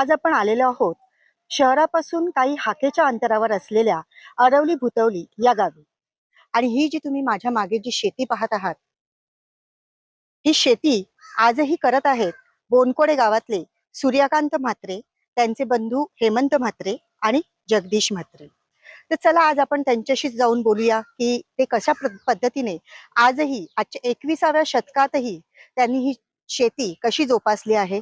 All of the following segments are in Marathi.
आज आपण आलेलो आहोत शहरापासून काही हाकेच्या अंतरावर असलेल्या अरवली भुतवली या गावी. आणि ही जी तुम्ही माझ्या मागे जी शेती पाहत आहात, ही शेती आजही करत आहेत बोनकोडे गावातले सूर्यकांत म्हात्रे, त्यांचे बंधू हेमंत म्हात्रे आणि जगदीश म्हात्रे. तर चला आज आपण त्यांच्याशी जाऊन बोलूया की ते कशा पद्धतीने आजही आजच्या 21व्या शतकातही त्यांनी ही शेती कशी जोपासली आहे.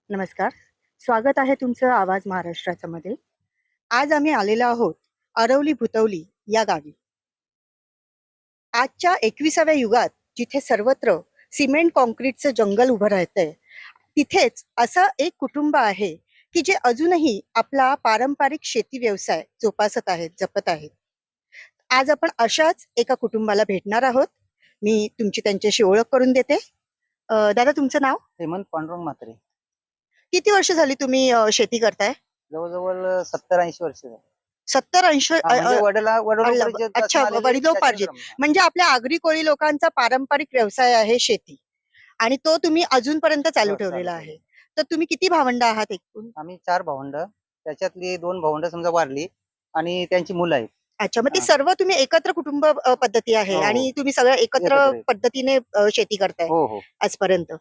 नमस्कार, स्वागत आहे तुमचं आवाज महाराष्ट्राच्या मध्ये. आज आम्ही आलेलो आहोत अरवली भुतवली या गावी. आजच्या 21व्या युगात जिथे सर्वत्र सिमेंट कॉन्क्रीटचं जंगल उभं राहतंय, तिथेच असं एक कुटुंब आहे की जे अजूनही आपला पारंपरिक शेती व्यवसाय जोपासत आहेत, जपत आहेत. आज आपण अशाच एका कुटुंबाला भेटणार आहोत. मी तुमची त्यांच्याशी ओळख करून देते. दादा, तुमचं नाव? हेमंत पांडुरंग म्हात्रे. किती वर्ष झाली तुम्ही शेती करताय? जवळजवळ 70-80 वर्ष झाली. 70-80? म्हणजे अच्छा, वडिलोपार्जित. म्हणजे आपल्या आगरी कोळी लोकांचा पारंपरिक व्यवसाय आहे शेती, आणि तो तुम्ही अजूनपर्यंत चालू ठेवलेला आहे. तर तुम्ही किती भावंड आहात एकूण? आम्ही 4 भावंड, त्याच्यातली 2 भावंड समजा वारली आणि त्यांची मुलं आहेत. अच्छा, मग ते सर्व तुम्ही एकत्र कुटुंब पद्धती आहे हो. आणि तुम्ही सगळं एकत्र एकत्र. पद्धतीने शेती करताय हो हो. आजपर्यंत.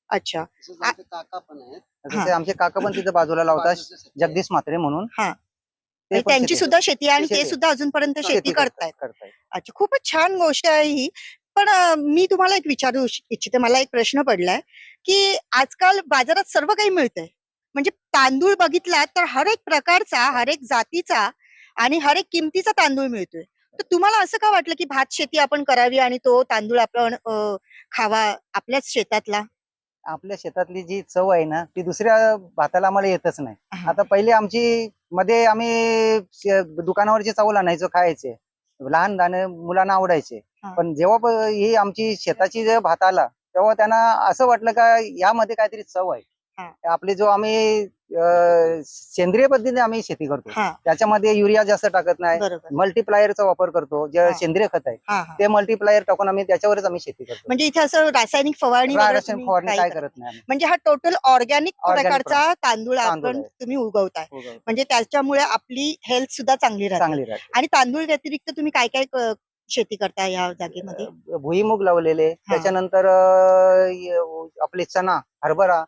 अच्छा. काका पण आहेत. जसे आमचे काका पण तिथे बाजूला लावतात, जगदीश म्हात्रे म्हणून. हा, ते पण त्यांची सुद्धा शेती आहे आणि ते शेती. सुद्धा अजूनपर्यंत शेती करतायत. करतायत. अच्छा, खूपच छान गोष्ट आहे ही. पण मी तुम्हाला एक विचारू इच्छिते, मला एक प्रश्न पडलाय की आजकाल बाजारात सर्व काही मिळतंय. म्हणजे तांदूळ बघितला तर हर एक प्रकारचा, हर एक जातीचा आणि हर एक किमतीचा तांदूळ मिळतोय. तर तुम्हाला असं का वाटलं की भात शेती आपण करावी आणि तो तांदूळ आपण खावा आपल्याच शेतातला? आपल्या शेतातली जी चव आहे ना, ती दुसऱ्या भाताला आम्हाला येतच नाही. आता पहिले आमची मध्ये आम्ही दुकानावरचे चावल आणायचो, खायचे, लहान दाणे मुलांना आवडायचे. पण जेव्हा ही आमची शेताची जे भात आला, तेव्हा त्यांना असं वाटलं का यामध्ये काहीतरी चव आहे. आपली जो आम्ही सेंद्रिय पद्धतीने आम्ही शेती करतो, त्याच्यामध्ये युरिया जास्त टाकत नाही, मल्टीप्लायरचा वापर करतो. जे सेंद्रिय खत आहे ते मल्टीप्लायर टाकून आम्ही त्याच्यावरच आम्ही शेती करतो. म्हणजे इथे असं रासायनिक फवारणी काय करत नाही. म्हणजे हा टोटल ऑर्गॅनिक प्रकारचा तांदूळ आपण तुम्ही उगवताय. म्हणजे त्याच्यामुळे आपली हेल्थ सुद्धा चांगली राहते. आणि तांदूळ व्यतिरिक्त तुम्ही काय काय शेती करता या जागेमध्ये? भुईमुग लावलेले, त्याच्यानंतर आपले चना, हरभरा,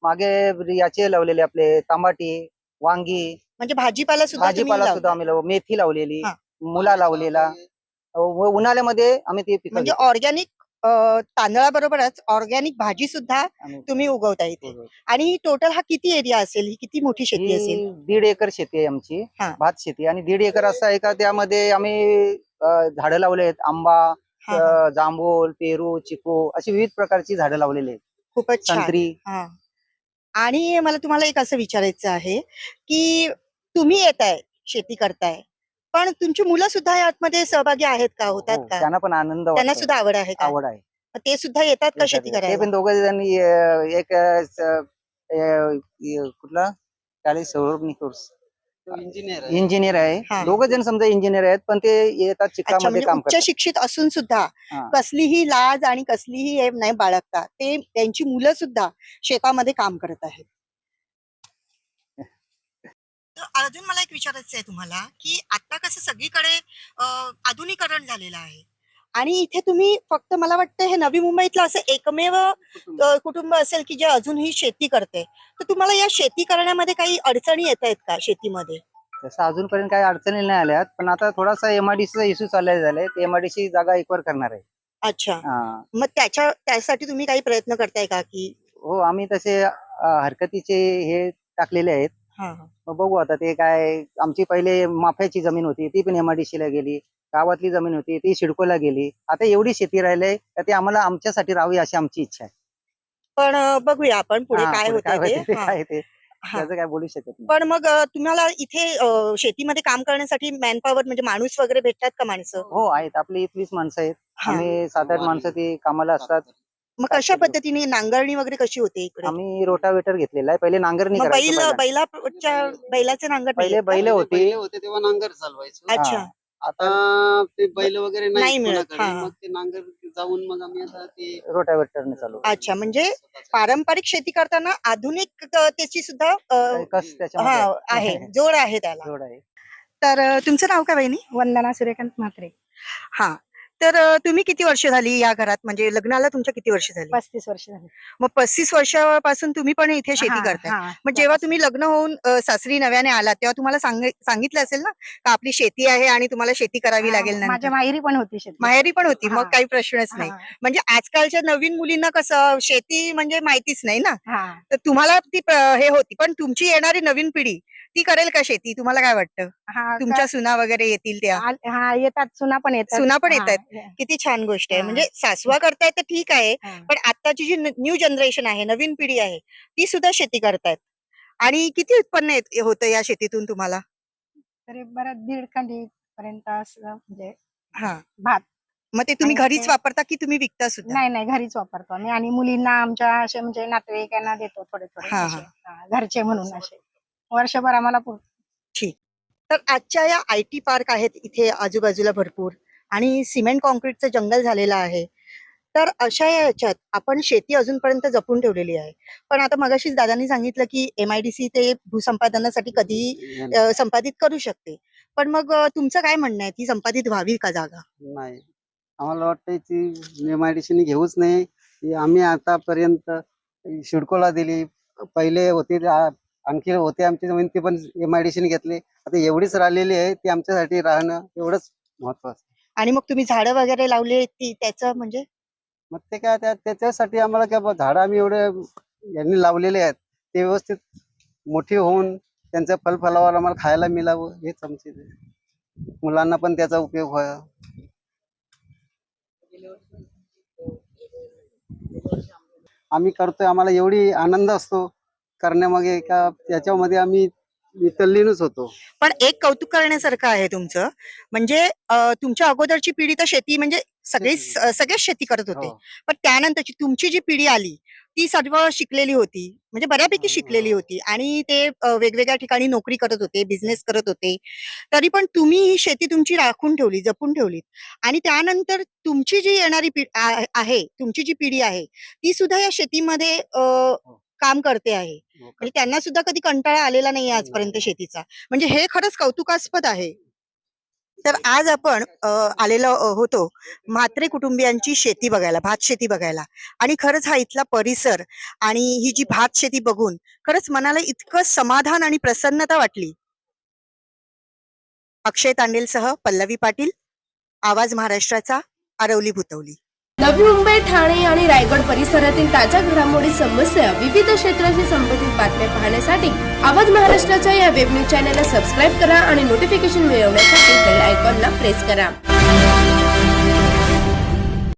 मागे याचे लावलेले आपले टमाटी, वांगी, म्हणजे भाजीपाला सुद्धा आम्ही मेथी लावलेली, मुला लावलेला. उन्हाळ्यामध्ये आम्ही ते पिकं म्हणजे ऑर्गॅनिक तांदळाबरोबरच ऑर्गॅनिक भाजी सुद्धा तुम्ही उगवता इथे. आणि ही टोटल हा किती एरिया असेल, ही किती मोठी शेती असेल? 1.5 एकर शेती आहे आमची, भात शेती. आणि 1.5 एकर असं आहे का त्यामध्ये आम्ही झाडं लावले आहेत. आंबा, जांभूळ, पेरू, चिकू अशी विविध प्रकारची झाडं लावलेली आहेत. खूपच संत्री. आणि मला तुम्हाला एक असं विचारायचं आहे की तुम्ही येताय शेती करताय, पण तुमची मुलं सुद्धा यामध्ये सहभागी आहेत का, होतात हो, का? त्यांना पण आनंद त्यांना वाटतो. सुद्धा आवड आहे का? आवड आहे. मग ते सुद्धा येतात का येतात शेती ते करायला? पण दोघं जण एक कुठला त्याला सौरभ कोर्स इंजिनियर आहे. हा. दोघं जण समजा इंजिनियर आहेत, पण ते येतात अच्छा, चिखलामध्ये म्हणजे काम उच्च करतात. शिक्षित असून सुद्धा हा. कसलीही लाज आणि कसलीही हे नाही बाळगता, ते त्यांची मुलं सुद्धा शेतामध्ये काम करत आहेत. तर अजून मला एक विचारायचं आहे तुम्हाला, की आता कसं सगळीकडे आधुनिकीकरण झालेलं आहे आणि इथे तुम्ही फक्त मला वाटतं हे नवी मुंबईतलं असं एकमेव कुटुंब असेल की जे अजूनही शेती करते. तर तुम्हाला या शेती करण्यामध्ये काही अडचणी येत आहेत का शेतीमध्ये? तसं अजूनपर्यंत काही अडचणी नाही आल्यात, पण आता थोडासा एमआयडीसीचा इश्यू चालला झालाय. एमआयडीसी जागा एक्वायर करणार आहे. अच्छा. हा. मग त्यासाठी तुम्ही काही प्रयत्न करताय का की? हो, आम्ही तसे हरकतीचे हे टाकलेले आहेत. हा हा. मग बघू आता ते काय. आमची पहिले माफ्याची जमीन होती, ती पण एमआयडीसीला गेली. गावातली जमीन होती ती सिडकोला गेली. आता एवढी शेती राहिली तर ते आम्हाला आमच्यासाठी राहावी अशी आमची इच्छा आहे. पण बघूया आपण पुढे हा, काय पुढे होतंय ते. होते ते हा काय ते हा. त्याचं काय बोलू शकत नाही. पण मग तुम्हाला इथे शेतीमध्ये काम करण्यासाठी मॅनपॉवर म्हणजे माणूस वगैरे भेटतात का माणसं? हो, आहेत. आपली इथलीच माणसं आहेत. हा. आम्ही 7-8 माणसं ती कामाला असतात. मग कशा पद्धतीने नांगरणी वगैरे कशी होते इकडे? आम्ही रोटावेटर घेतलेला आहे. पहिले नांगरणी मग करायचो बैलाने. बैलाचे नांगर पहिले नाहीयेत का? बैल होती. बैल होते तेव्हा नांगर चालवायचो. अच्छा. आता ते बैल वगैरे नाही नाही मिळत. कोणाकडे. हा. मग ते नांगर जाऊन मग आम्ही आता ते रोटावेटरने चालू. अच्छा, म्हणजे पारंपरिक शेती करताना आधुनिक त्याची सुद्धा कस त्याच्यामध्ये हा आहे, जोड आहे त्याला. जोड आहे. तर तुमचं नाव काय बहिणी? वंदना सूर्यकांत म्हात्रे. हा. तर तुम्ही किती वर्ष झाली या घरात, म्हणजे लग्नाला तुमच्या किती वर्ष झाली? 35 वर्ष झाली. मग 35 वर्षापासून तुम्ही पण इथे शेती हा, करताय. हा. मग जेव्हा तुम्ही लग्न होऊन सासरी नव्याने आलात तेव्हा तुम्हाला सांगितलं असेल ना का आपली शेती आहे आणि तुम्हाला शेती करावी लागेल माझ्या नंतर? माहेरी पण होती शेती. माहेरी पण होती, हा. मग काही प्रश्नच नाही. हा, म्हणजे आजकालच्या नवीन मुलींना कसं शेती म्हणजे माहितीच नाही ना, हा. तर तुम्हाला ती हे होती. पण तुमची येणारी नवीन पिढी ती करेल का शेती, तुम्हाला काय वाटतं? हा, तुमच्या सुना वगैरे येतील त्या? हा, येतात. सुना पण येतात. सुना पण हा, येतायत. किती छान गोष्ट आहे. हा. म्हणजे सासवा करताय तर ठीक आहे, हा. पण आताची जी न्यू जनरेशन आहे, नवीन पिढी आहे, ती सुद्धा शेती करतायत. आणि किती उत्पन्न होतं या शेतीतून तुम्हाला? तरी बरं 1.5 खंडी पर्यंत असं म्हणजे हा. भात. मग ते तुम्ही आणि घरीच ते- वापरता की तुम्ही विकता सुद्धा? नाही नाही, घरीच वापरतो आम्ही. आणि मुलींना आमच्या असे म्हणजे नातेवाईकांना देतो थोडे थोडे हा, असे. हा, घरचे म्हणून असे वर्षभर आम्हाला ठीक. तर आजच्या या IT पार्क आहेत इथे आजूबाजूला भरपूर, आणि सिमेंट कॉन्क्रीटचं जंगल झालेलं आहे. तर अशा याच्यात आपण शेती अजूनपर्यंत जपून ठेवलेली आहे. पण आता मगाशीच दादांनी सांगितलं की MIDC ते भूसंपादनासाठी कधीही संपादित करू शकते. पण मग तुमचं काय म्हणणं आहे, ती संपादित व्हावी का जागा? नाही. आम्हाला वाटतं ती एमआयडीसीने घेऊच नाही. ती आम्ही आतापर्यंत सिडकोला दिली. पहिले होते आणखी होते आमची जमीन, ती पण एमआयडीसीने घेतली. आता एवढीच राहिलेली आहे, ती आमच्यासाठी राहणं एवढंच महत्वाचं. आणि मग तुम्ही झाडं वगैरे लावली ती त्याचं म्हणजे? मग ते काय त्याच्यासाठी आम्हाला काय झाडं आम्ही एवढे यांनी लावलेले आहेत, ते व्यवस्थित मोठी होऊन त्यांचं फळफलावर आम्हाला खायला मिळावं, हेच आमचे मुलांना पण त्याचा उपयोग व्हावा. आम्ही करतोय, आम्हाला एवढी आनंद असतो करण्यामागे का त्याच्यामध्ये आम्ही तल्लीनच होतो. पण एक कौतुक करण्यासारखं आहे तुमचं, म्हणजे तुमच्या अगोदरची पिढी तर शेती म्हणजे सगळेच शेती करत होते. हो. पण त्यानंतरची तुमची जी पिढी आली ती सर्व शिकलेली होती, म्हणजे बऱ्यापैकी शिकलेली होती, आणि ते वेगवेगळ्या ठिकाणी नोकरी करत होते, बिझनेस करत होते. तरी पण तुम्ही ही शेती तुमची राखून ठेवली, जपून ठेवली. आणि त्यानंतर तुमची जी येणारी आहे, तुमची जी पिढी आहे ती सुद्धा या शेतीमध्ये काम करते आहे. म्हणजे त्यांना सुद्धा कधी कंटाळा आलेला नाही आजपर्यंत शेतीचा. म्हणजे हे खरंच कौतुकास्पद आहे. तर आज आपण आलेलो होतो म्हात्रे कुटुंबियांची शेती बघायला, भात शेती बघायला. आणि खरंच हा इथला परिसर आणि ही जी भात शेती बघून खरंच मनाला इतकं समाधान आणि प्रसन्नता वाटली. अक्षय तांडेलसह पल्लवी पाटील, आवाज महाराष्ट्राचा, आरवली भुतवली. नवी मुंबई, ठाणे आणि रायगड परिसरातील ताज्या घडामोडी, समस्या, विविध क्षेत्राशी संबंधित बातम्या पाहण्यासाठी आवाज महाराष्ट्राच्या या वेब न्यूज चॅनलला सबस्क्राईब करा आणि नोटिफिकेशन मिळवण्यासाठी बेल आयकॉनला प्रेस करा.